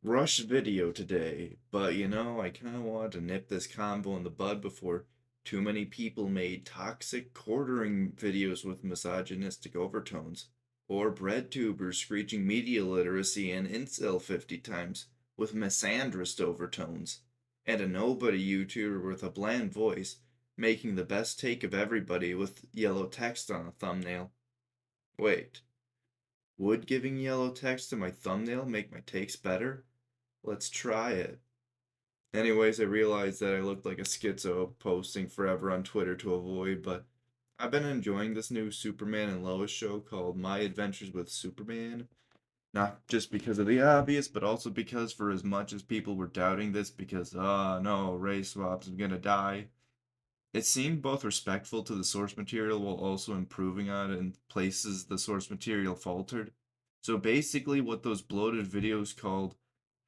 Rush video today, but I kind of wanted to nip this combo in the bud before too many people made toxic quartering videos with misogynistic overtones, or bread tubers screeching media literacy and incel 50 times with misandrist overtones, and a nobody YouTuber with a bland voice making the best take of everybody with yellow text on a thumbnail. Wait, would giving yellow text to my thumbnail make my takes better? Let's try it. Anyways, I realized that I looked like a schizo posting forever on Twitter to avoid, but I've been enjoying this new Superman and Lois show called My Adventures with Superman. Not just because of the obvious, but also because for as much as people were doubting this because, no, race swaps, I'm gonna die, it seemed both respectful to the source material while also improving on it in places the source material faltered. So basically, what those bloated videos called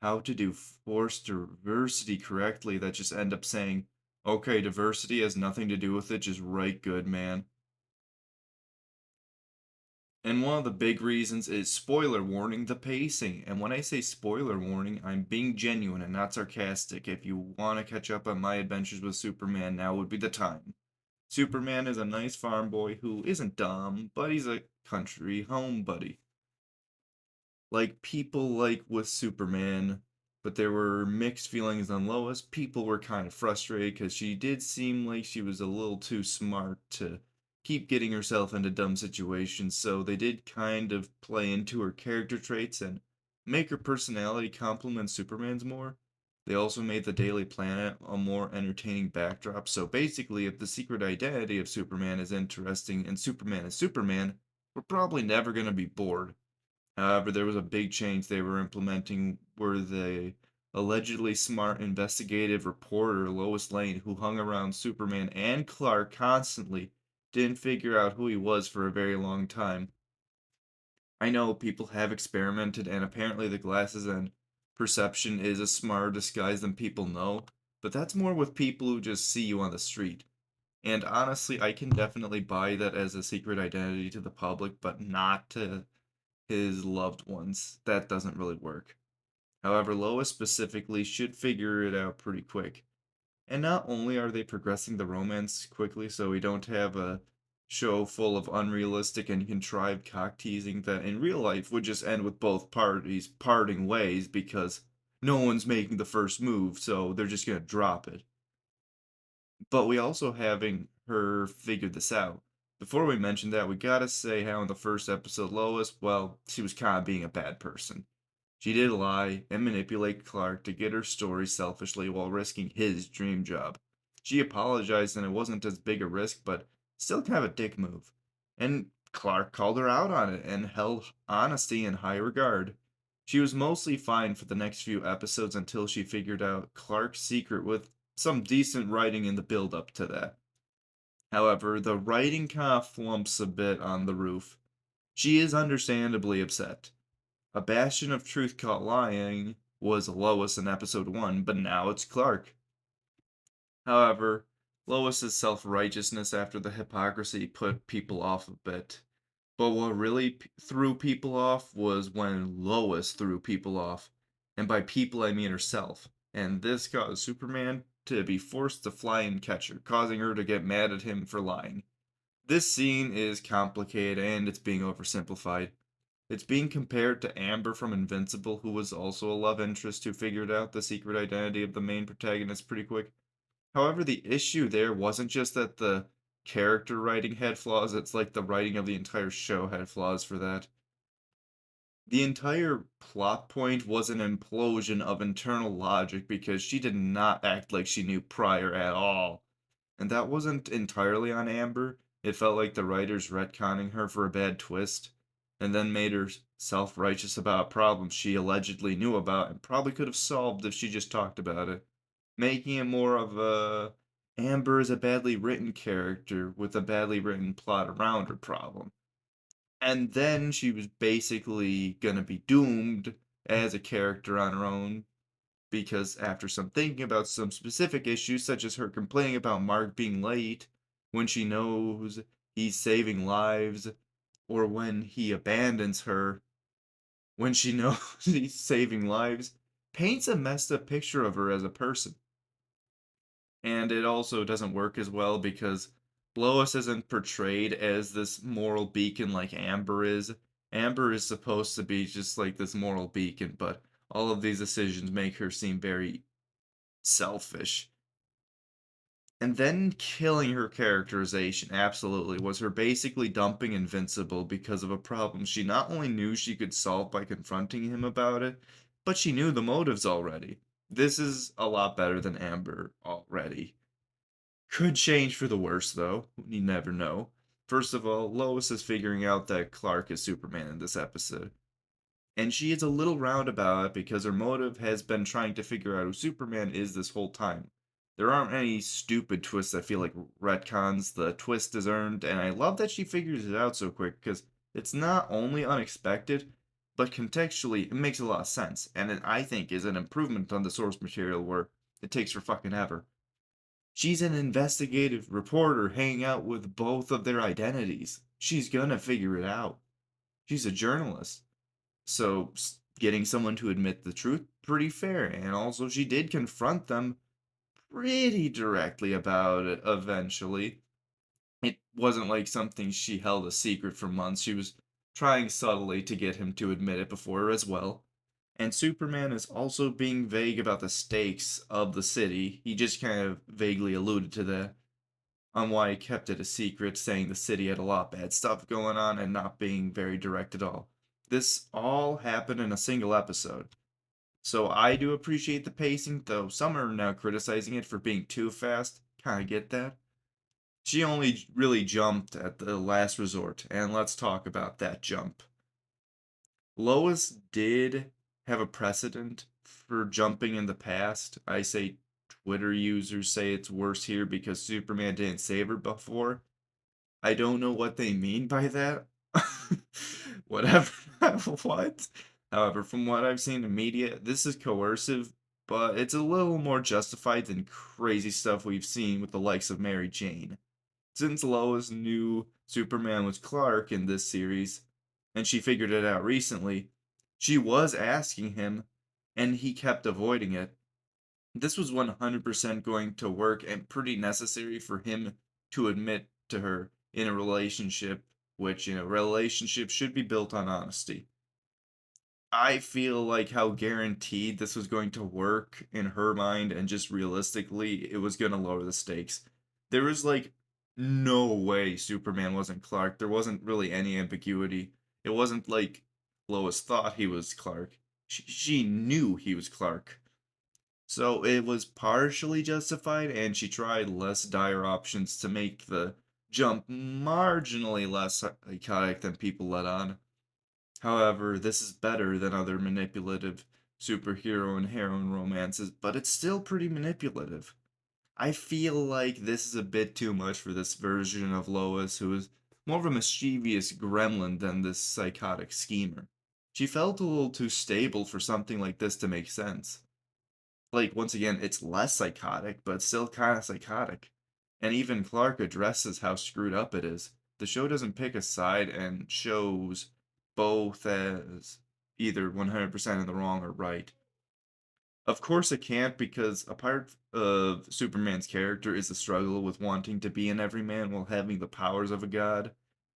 how to do forced diversity correctly that just end up saying, okay, diversity has nothing to do with it, just write good, man. And one of the big reasons is spoiler warning the pacing. And when I say spoiler warning, I'm being genuine and not sarcastic. If you want to catch up on my adventures with Superman, now would be the time. Superman is a nice farm boy who isn't dumb, but he's a country home buddy. Like people like with Superman, but there were mixed feelings on Lois. People were kind of frustrated because she did seem like she was a little too smart to keep getting herself into dumb situations, so they did kind of play into her character traits and make her personality complement Superman's more. They also made the Daily Planet a more entertaining backdrop, so basically, if the secret identity of Superman is interesting and Superman is Superman, we're probably never going to be bored. However, there was a big change they were implementing where the allegedly smart investigative reporter Lois Lane, who hung around Superman and Clark constantly, didn't figure out who he was for a very long time. I know people have experimented, and apparently the glasses and perception is a smarter disguise than people know, but that's more with people who just see you on the street. And honestly, I can definitely buy that as a secret identity to the public, but not to his loved ones. That doesn't really work. However, Lois specifically should figure it out pretty quick. And not only are they progressing the romance quickly so we don't have a show full of unrealistic and contrived cock teasing that in real life would just end with both parties parting ways because no one's making the first move, so they're just gonna drop it. But we also having her figure this out. Before we mention that, we gotta say how in the first episode, Lois, well, she was kind of being a bad person. She did lie and manipulate Clark to get her story selfishly while risking his dream job. She apologized and it wasn't as big a risk, but still kind of a dick move. And Clark called her out on it and held honesty in high regard. She was mostly fine for the next few episodes until she figured out Clark's secret with some decent writing in the build up to that. However, the writing kind of flumps a bit on the roof. She is understandably upset. A bastion of truth caught lying was Lois in episode 1, but now it's Clark. However, Lois's self righteousness after the hypocrisy put people off a bit. But what really threw people off was when Lois threw people off. And by people, I mean herself. And this caused Superman to be forced to fly and catch her, causing her to get mad at him for lying. This scene is complicated and it's being oversimplified. It's being compared to Amber from Invincible, who was also a love interest who figured out the secret identity of the main protagonist pretty quick. However, the issue there wasn't just that the character writing had flaws, it's like the writing of the entire show had flaws for that. The entire plot point was an implosion of internal logic because she did not act like she knew prior at all. And that wasn't entirely on Amber. It felt like the writers retconning her for a bad twist, and then made her self righteous about problems she allegedly knew about and probably could have solved if she just talked about it, making it more of a Amber is a badly written character with a badly written plot around her problem. And then she was basically gonna be doomed as a character on her own because after some thinking about some specific issues, such as her complaining about Mark being late when she knows he's saving lives, or when he abandons her when she knows he's saving lives, paints a messed up picture of her as a person. And it also doesn't work as well because Lois isn't portrayed as this moral beacon like Amber is. Amber is supposed to be just like this moral beacon, but all of these decisions make her seem very selfish. And then killing her characterization, absolutely, was her basically dumping Invincible because of a problem she not only knew she could solve by confronting him about it, but she knew the motives already. This is a lot better than Amber already. Could change for the worse, though. You never know. First of all, Lois is figuring out that Clark is Superman in this episode. And she is a little roundabout because her motive has been trying to figure out who Superman is this whole time. There aren't any stupid twists that feel like retcons. The twist is earned, and I love that she figures it out so quick because it's not only unexpected, but contextually it makes a lot of sense. And it, I think, is an improvement on the source material where it takes for fucking ever. She's an investigative reporter hanging out with both of their identities. She's gonna figure it out. She's a journalist. So getting someone to admit the truth, pretty fair. And also, she did confront them pretty directly about it eventually. It wasn't like something she held a secret for months. She was trying subtly to get him to admit it before her as well. And Superman is also being vague about the stakes of the city. He just kind of vaguely alluded to that on why he kept it a secret, saying the city had a lot of bad stuff going on and not being very direct at all. This all happened in a single episode. So I do appreciate the pacing, though some are now criticizing it for being too fast. Kinda get that. She only really jumped at the last resort, and let's talk about that jump. Lois did have a precedent for jumping in the past. I say Twitter users say it's worse here because Superman didn't save her before. I don't know what they mean by that. Whatever. What? However, from what I've seen in media, this is coercive, but it's a little more justified than crazy stuff we've seen with the likes of Mary Jane. Since Lois knew Superman was Clark in this series, and she figured it out recently, she was asking him, and he kept avoiding it. This was 100% going to work and pretty necessary for him to admit to her in a relationship, which, relationship should be built on honesty. I feel like how guaranteed this was going to work in her mind and just realistically, it was going to lower the stakes. There was like no way Superman wasn't Clark. There wasn't really any ambiguity. It wasn't like Lois thought he was Clark. She knew he was Clark. So it was partially justified, and she tried less dire options to make the jump marginally less psychotic than people let on. However, this is better than other manipulative superhero and heroine romances, but it's still pretty manipulative. I feel like this is a bit too much for this version of Lois, who is more of a mischievous gremlin than this psychotic schemer. She felt a little too stable for something like this to make sense. Like, once again, it's less psychotic, but still kind of psychotic. And even Clark addresses how screwed up it is. The show doesn't pick a side and shows both as either 100% in the wrong or right. Of course it can't, because a part of Superman's character is the struggle with wanting to be an everyman while having the powers of a god,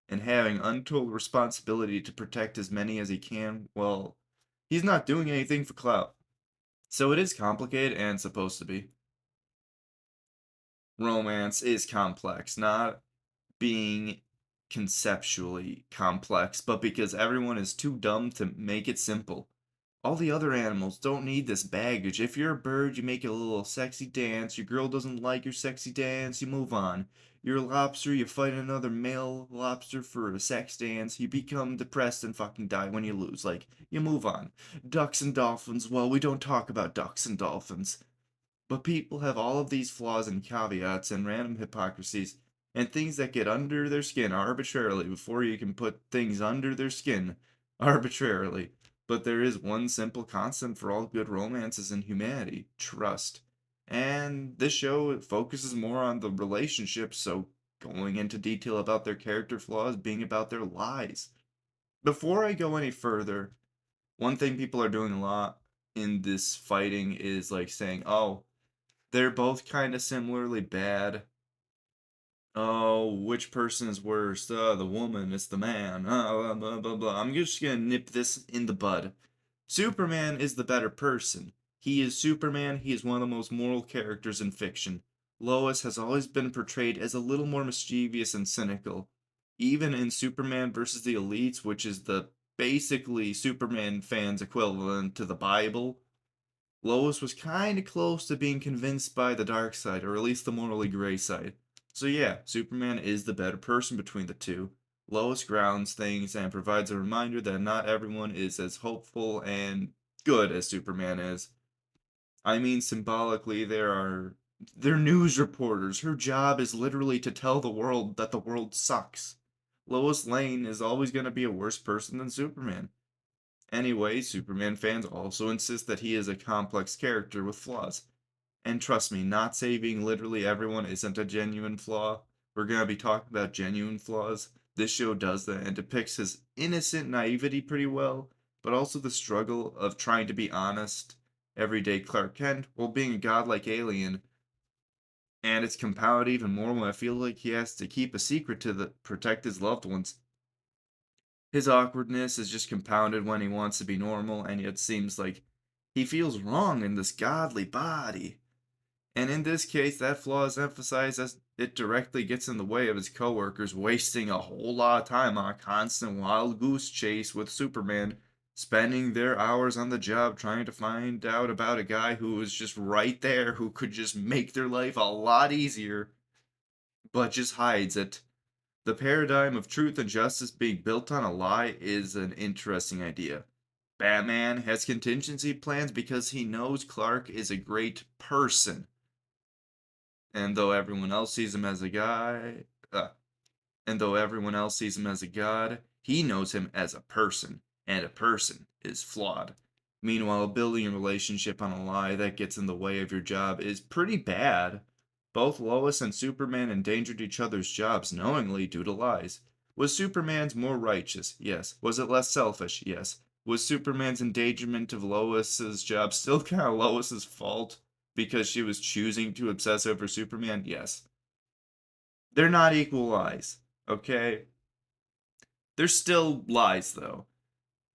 and having untold responsibility to protect as many as he can while he's not doing anything for clout. So it is complicated and supposed to be. Romance is complex, not being conceptually complex, but because everyone is too dumb to make it simple. All the other animals don't need this baggage. If you're a bird, you make a little sexy dance. Your girl doesn't like your sexy dance, you move on. You're a lobster, you fight another male lobster for a sex dance. You become depressed and fucking die when you lose. Like, you move on. Ducks and dolphins, well, we don't talk about ducks and dolphins. But people have all of these flaws and caveats and random hypocrisies and things that get under their skin arbitrarily before you can put things under their skin arbitrarily. But there is one simple constant for all good romances in humanity: trust. And this show focuses more on the relationships, so going into detail about their character flaws being about their lies. Before I go any further, one thing people are doing a lot in this fighting is like saying, "Oh, they're both kind of similarly bad. Oh, which person is worse? The woman, it's the man. Blah, blah, blah, blah. I'm just gonna nip this in the bud. Superman is the better person. He is Superman. He is one of the most moral characters in fiction. Lois has always been portrayed as a little more mischievous and cynical. Even in Superman versus the Elites, which is the basically Superman fans' equivalent to the Bible, Lois was kind of close to being convinced by the dark side, or at least the morally gray side. So yeah, Superman is the better person between the two. Lois grounds things and provides a reminder that not everyone is as hopeful and good as Superman is. I mean, symbolically, they're news reporters. Her job is literally to tell the world that the world sucks. Lois Lane is always going to be a worse person than Superman. Anyway, Superman fans also insist that he is a complex character with flaws. And trust me, not saving literally everyone isn't a genuine flaw. We're going to be talking about genuine flaws. This show does that and depicts his innocent naivety pretty well, but also the struggle of trying to be honest, everyday Clark Kent, while being a godlike alien. And it's compounded even more when I feel like he has to keep a secret to protect his loved ones. His awkwardness is just compounded when he wants to be normal, and yet seems like he feels wrong in this godly body. And in this case, that flaw is emphasized as it directly gets in the way of his coworkers wasting a whole lot of time on a constant wild goose chase with Superman, spending their hours on the job trying to find out about a guy who was just right there, who could just make their life a lot easier, but just hides it. The paradigm of truth and justice being built on a lie is an interesting idea. Batman has contingency plans because he knows Clark is a great person. And though everyone else sees him as a guy, and though everyone else sees him as a god, he knows him as a person, and a person is flawed. Meanwhile, building a relationship on a lie that gets in the way of your job is pretty bad. Both Lois and Superman endangered each other's jobs knowingly due to lies. Was Superman's more righteous? Yes. Was it less selfish? Yes. Was Superman's endangerment of Lois's job still kind of Lois's fault because she was choosing to obsess over Superman? Yes. They're not equal lies, okay? They're still lies, though.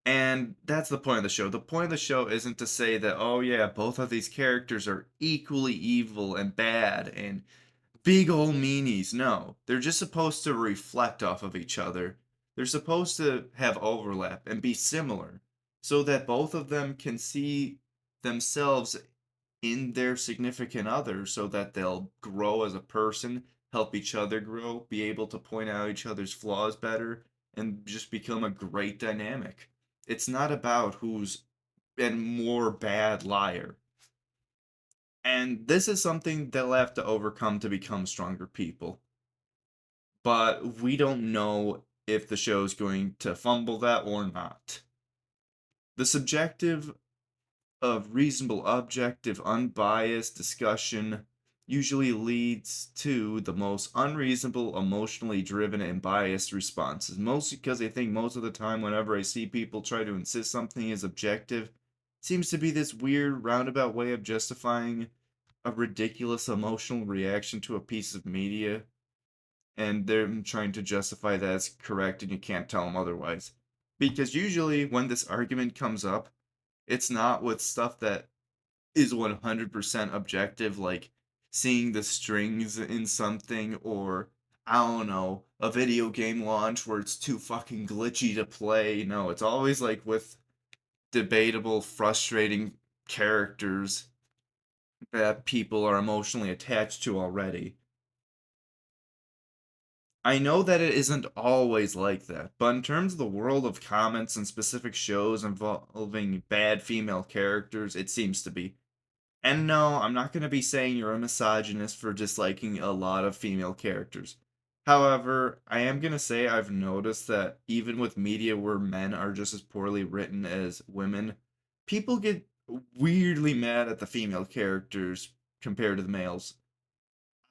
And that's the point of the show. The point of the show isn't to say that, oh yeah, both of these characters are equally evil and bad and big ol' meanies. No, they're just supposed to reflect off of each other. They're supposed to have overlap and be similar so that both of them can see themselves in their significant other so that they'll grow as a person, help each other grow, be able to point out each other's flaws better, and just become a great dynamic. It's not about who's been more bad liar. And this is something they'll have to overcome to become stronger people. But we don't know if the show's going to fumble that or not. The subjective of reasonable, objective, unbiased discussion usually leads to the most unreasonable, emotionally driven, and biased responses. Mostly because I think most of the time, whenever I see people try to insist something is objective, it seems to be this weird roundabout way of justifying a ridiculous emotional reaction to a piece of media, and they're trying to justify that as correct, and you can't tell them otherwise. Because usually, when this argument comes up, it's not with stuff that is 100% objective, like seeing the strings in something, or I don't know, a video game launch where it's too fucking glitchy to play. No, it's always like with debatable, frustrating characters that people are emotionally attached to already. I know that it isn't always like that, but in terms of the world of comments and specific shows involving bad female characters, it seems to be. And no, I'm not going to be saying you're a misogynist for disliking a lot of female characters. However, I am going to say I've noticed that even with media where men are just as poorly written as women, people get weirdly mad at the female characters compared to the males.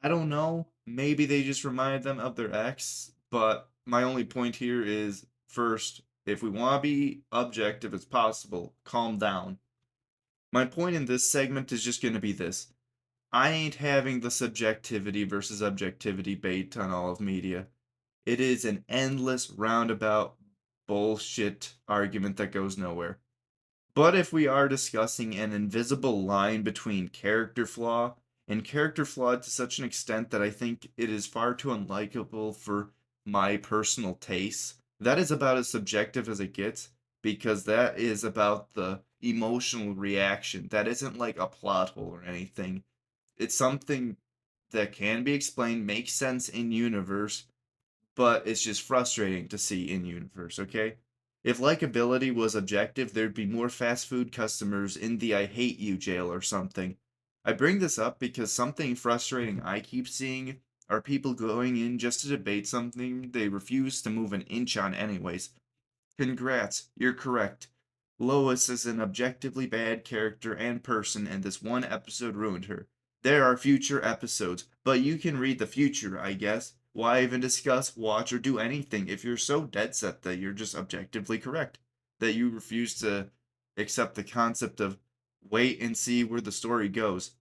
I don't know. Maybe they just remind them of their ex, but my only point here is first, if we want to be objective as possible, calm down. My point in this segment is just going to be this. I ain't having the subjectivity versus objectivity bait on all of media. It is an endless roundabout bullshit argument that goes nowhere. But if we are discussing an invisible line between character flaw and character flaw to such an extent that I think it is far too unlikable for my personal tastes, that is about as subjective as it gets because that is about the emotional reaction. That isn't like a plot hole or anything. It's something that can be explained, makes sense in universe, but it's just frustrating to see in universe, okay? If likability was objective, there'd be more fast food customers in the I hate you jail or something. I bring this up because something frustrating I keep seeing are people going in just to debate something they refuse to move an inch on anyways. Congrats, you're correct. Lois is an objectively bad character and person, and this one episode ruined her. There are future episodes, but you can read the future, I guess. Why even discuss, watch, or do anything if you're so dead set that you're just objectively correct? That you refuse to accept the concept of wait and see where the story goes.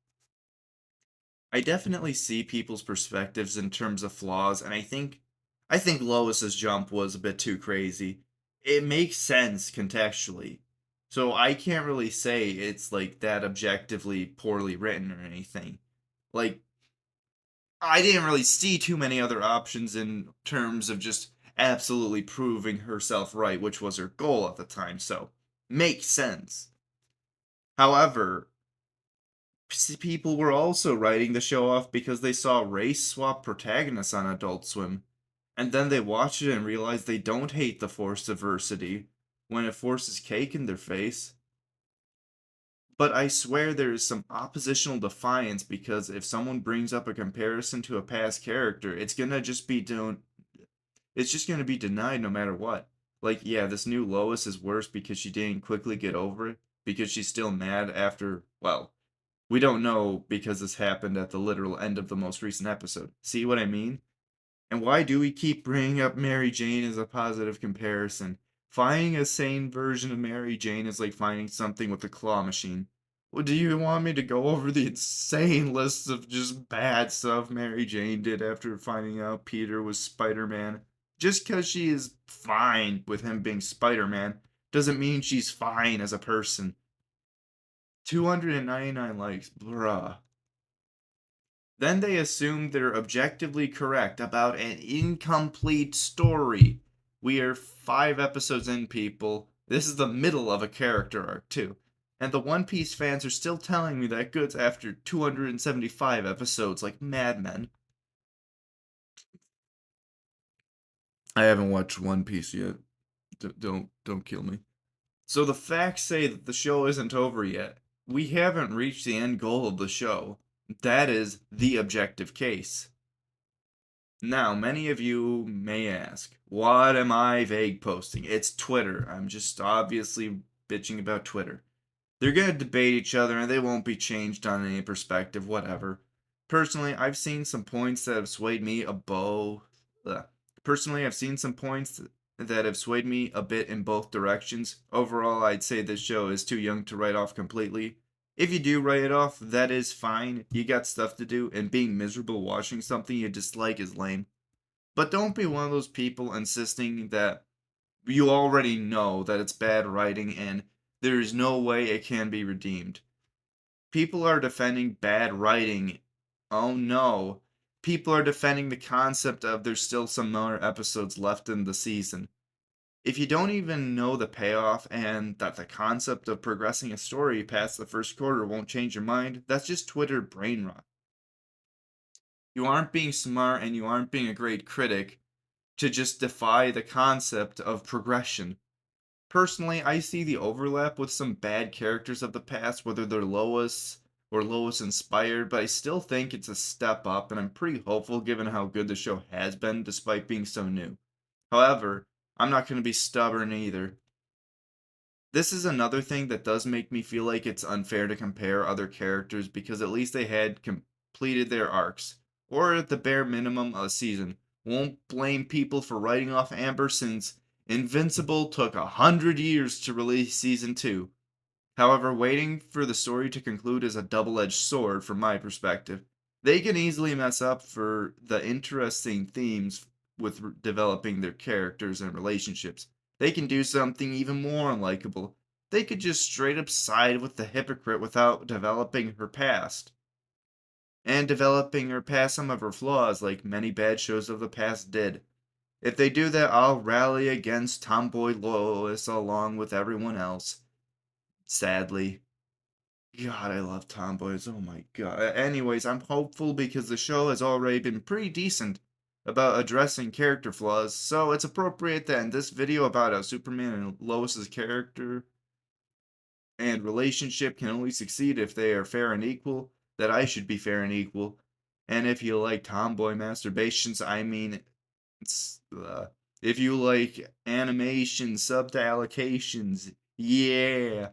I definitely see people's perspectives in terms of flaws, and I think Lois's jump was a bit too crazy. It makes sense contextually. So I can't really say it's like that objectively poorly written or anything. Like I didn't really see too many other options in terms of just absolutely proving herself right, which was her goal at the time. So makes sense. However, people were also writing the show off because they saw race swap protagonists on Adult Swim, and then they watch it and realize they don't hate the forced diversity when it forces cake in their face. But I swear there is some oppositional defiance because if someone brings up a comparison to a past character, it's just gonna be denied no matter what. Like, yeah, this new Lois is worse because she didn't quickly get over it, because she's still mad after, well, we don't know because this happened at the literal end of the most recent episode. See what I mean? And why do we keep bringing up Mary Jane as a positive comparison? Finding a sane version of Mary Jane is like finding something with a claw machine. Well, do you want me to go over the insane list of just bad stuff Mary Jane did after finding out Peter was Spider Man? Just because she is fine with him being Spider Man doesn't mean she's fine as a person. 299 likes, bruh. Then they assume they're objectively correct about an incomplete story. We are 5 episodes in, people. This is the middle of a character arc, too. And the One Piece fans are still telling me that goods after 275 episodes, like madmen. I haven't watched One Piece yet. Don't kill me. So the facts say that the show isn't over yet. We haven't reached the end goal of the show. That is the objective case. Now, many of you may ask, what am I vague posting? It's Twitter. I'm just obviously bitching about Twitter. They're going to debate each other and they won't be changed on any perspective, whatever. Personally, I've seen some points that have swayed me a bow. Personally, I've seen some points that have swayed me a bit in both directions. Overall, I'd say this show is too young to write off completely. If you do write it off, that is fine. You got stuff to do, and being miserable watching something you dislike is lame. But don't be one of those people insisting that you already know that it's bad writing and there is no way it can be redeemed. People are defending bad writing. Oh no. People are defending the concept of there's still some more episodes left in the season. If you don't even know the payoff and that the concept of progressing a story past the first quarter won't change your mind, that's just Twitter brain rot. You aren't being smart and you aren't being a great critic to just defy the concept of progression. Personally, I see the overlap with some bad characters of the past, whether they're Lois or Lois inspired, but I still think it's a step up, and I'm pretty hopeful given how good the show has been despite being so new. However, I'm not going to be stubborn either. This is another thing that does make me feel like it's unfair to compare other characters because at least they had completed their arcs, or at the bare minimum, a season. Won't blame people for writing off Amber since Invincible took 100 years to release season 2. However, waiting for the story to conclude is a double-edged sword from my perspective. They can easily mess up for the interesting themes with developing their characters and relationships. They can do something even more unlikable. They could just straight up side with the hypocrite without developing her past. And developing her past some of her flaws, like many bad shows of the past did. If they do that, I'll rally against Tomboy Lois along with everyone else. Sadly. God, I love tomboys. Oh my god. Anyways, I'm hopeful because the show has already been pretty decent about addressing character flaws, so it's appropriate that in this video about how Superman and Lois's character and relationship can only succeed if they are fair and equal, that I should be fair and equal. And if you like tomboy masturbations, I mean, it's, if you like animation sub to allocations, yeah.